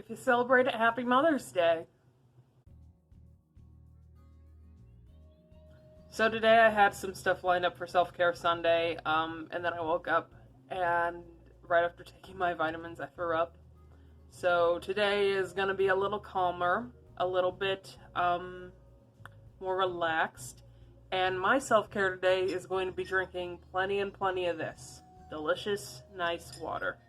If you celebrate it, happy Mother's Day. So today I had some stuff lined up for Self-Care Sunday, and then I woke up and right after taking my vitamins I threw up. So today is going to be a little calmer, a little bit more relaxed, and my self-care today is going to be drinking plenty and plenty of this delicious, nice water.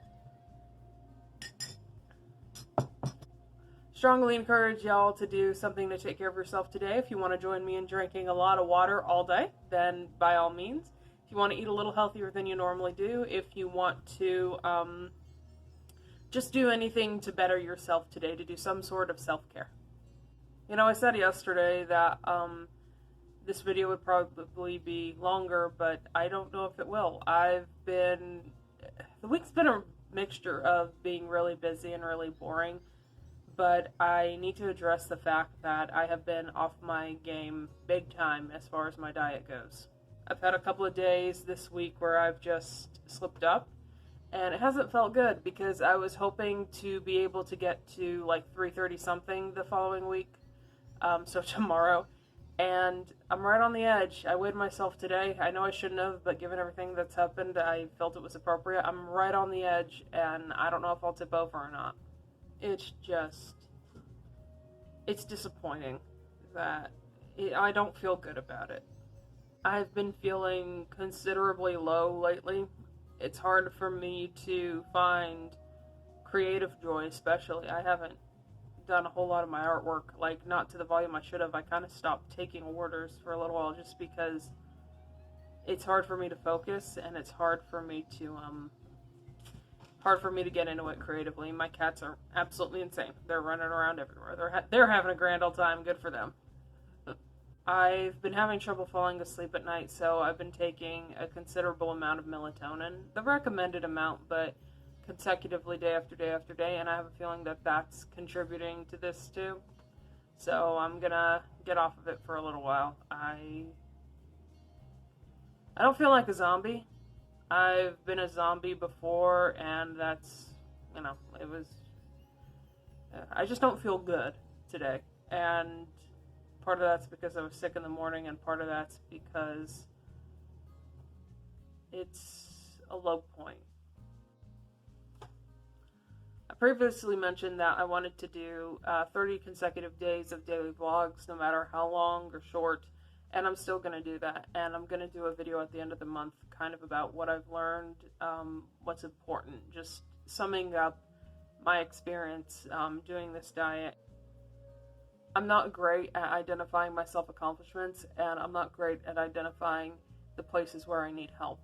Strongly encourage y'all to do something to take care of yourself today. If you want to join me in drinking a lot of water all day, then by all means. If you want to eat a little healthier than you normally do, if you want to just do anything to better yourself today, to do some sort of self-care. You know, I said yesterday that this video would probably be longer, but I don't know if it will. The week's been a mixture of being really busy and really boring. But I need to address the fact that I have been off my game big time as far as my diet goes. I've had a couple of days this week where I've just slipped up, and it hasn't felt good because I was hoping to be able to get to like 3:30 something the following week, so tomorrow, and I'm right on the edge. I weighed myself today. I know I shouldn't have, but given everything that's happened, I felt it was appropriate. I'm right on the edge, and I don't know if I'll tip over or not. It's disappointing that I don't feel good about it. I've been feeling considerably low lately. It's hard for me to find creative joy, especially. I haven't done a whole lot of my artwork, like not to the volume I should have. I kind of stopped taking orders for a little while just because it's hard for me to focus and it's hard for me to get into it creatively. My cats are absolutely insane. They're running around everywhere. They're having a grand old time. Good for them. I've been having trouble falling asleep at night, so I've been taking a considerable amount of melatonin, the recommended amount, but consecutively day after day after day, and I have a feeling that that's contributing to this too. So I'm gonna get off of it for a little while. I don't feel like a zombie. I've been a zombie before, and that's, I just don't feel good today. And part of that's because I was sick in the morning, and part of that's because it's a low point. I previously mentioned that I wanted to do 30 consecutive days of daily vlogs, no matter how long or short. And I'm still going to do that. And I'm going to do a video at the end of the month kind of about what I've learned, what's important, just summing up my experience doing this diet. I'm not great at identifying my self-accomplishments, and I'm not great at identifying the places where I need help.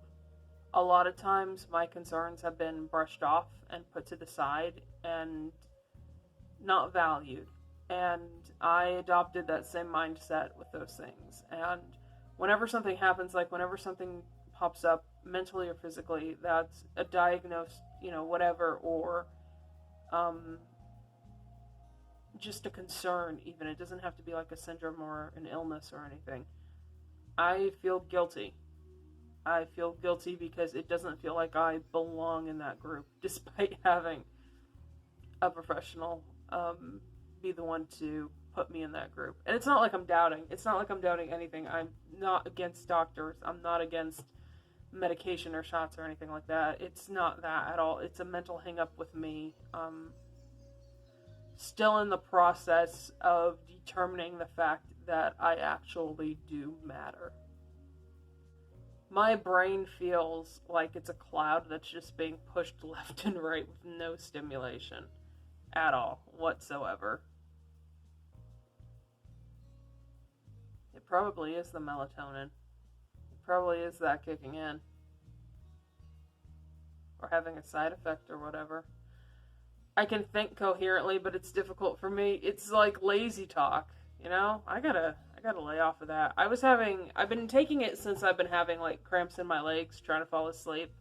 A lot of times my concerns have been brushed off and put to the side and not valued. And I adopted that same mindset with those things. And whenever something happens, like whenever something pops up mentally or physically, that's a diagnose, whatever, or just a concern even. It doesn't have to be like a syndrome or an illness or anything. I feel guilty. I feel guilty because it doesn't feel like I belong in that group, despite having a professional be the one to put me in that group. And it's not like I'm doubting. It's not like I'm doubting anything. I'm not against doctors. I'm not against medication or shots or anything like that. It's not that at all. It's a mental hang-up with me. Still in the process of determining the fact that I actually do matter. My brain feels like it's a cloud that's just being pushed left and right with no stimulation at all whatsoever. It probably is the melatonin. It probably is that kicking in. Or having a side effect or whatever. I can think coherently, but it's difficult for me. It's like lazy talk, I gotta lay off of that. I've been taking it since I've been having like cramps in my legs trying to fall asleep.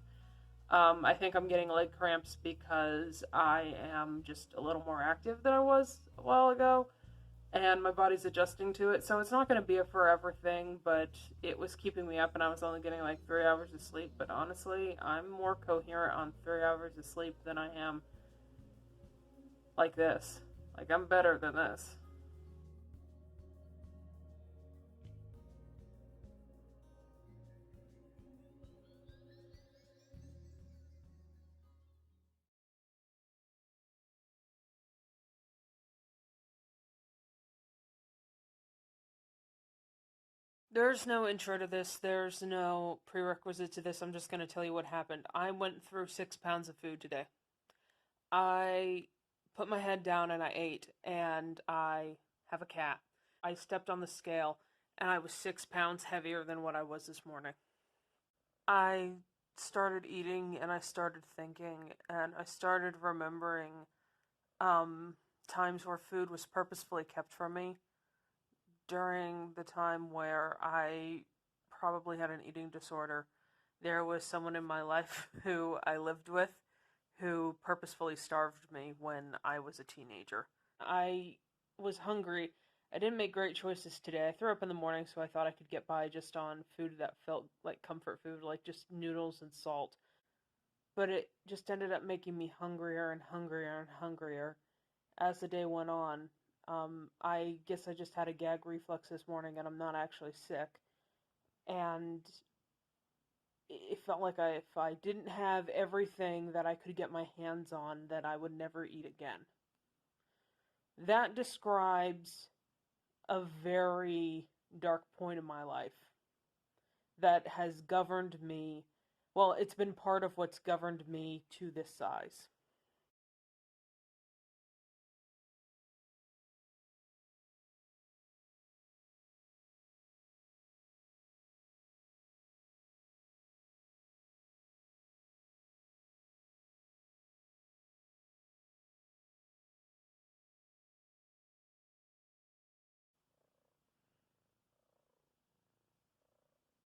I think I'm getting leg cramps because I am just a little more active than I was a while ago, and my body's adjusting to it. So it's not going to be a forever thing, but it was keeping me up, and I was only getting like 3 hours of sleep. But honestly, I'm more coherent on 3 hours of sleep than I am like this. Like, I'm better than this. There's no intro to this. There's no prerequisite to this. I'm just going to tell you what happened. I went through 6 pounds of food today. I put my head down and I ate, and I have a cat. I stepped on the scale, and I was 6 pounds heavier than what I was this morning. I started eating, and I started thinking, and I started remembering um, times where food was purposefully kept from me during the time where I probably had an eating disorder. There was someone in my life who I lived with who purposefully starved me when I was a teenager. I was hungry. I didn't make great choices today. I threw up in the morning, so I thought I could get by just on food that felt like comfort food, like just noodles and salt. But it just ended up making me hungrier and hungrier and hungrier as the day went on. I guess I just had a gag reflex this morning and I'm not actually sick. And it felt like if I didn't have everything that I could get my hands on, that I would never eat again. That describes a very dark point in my life that has governed me. Well, it's been part of what's governed me to this size.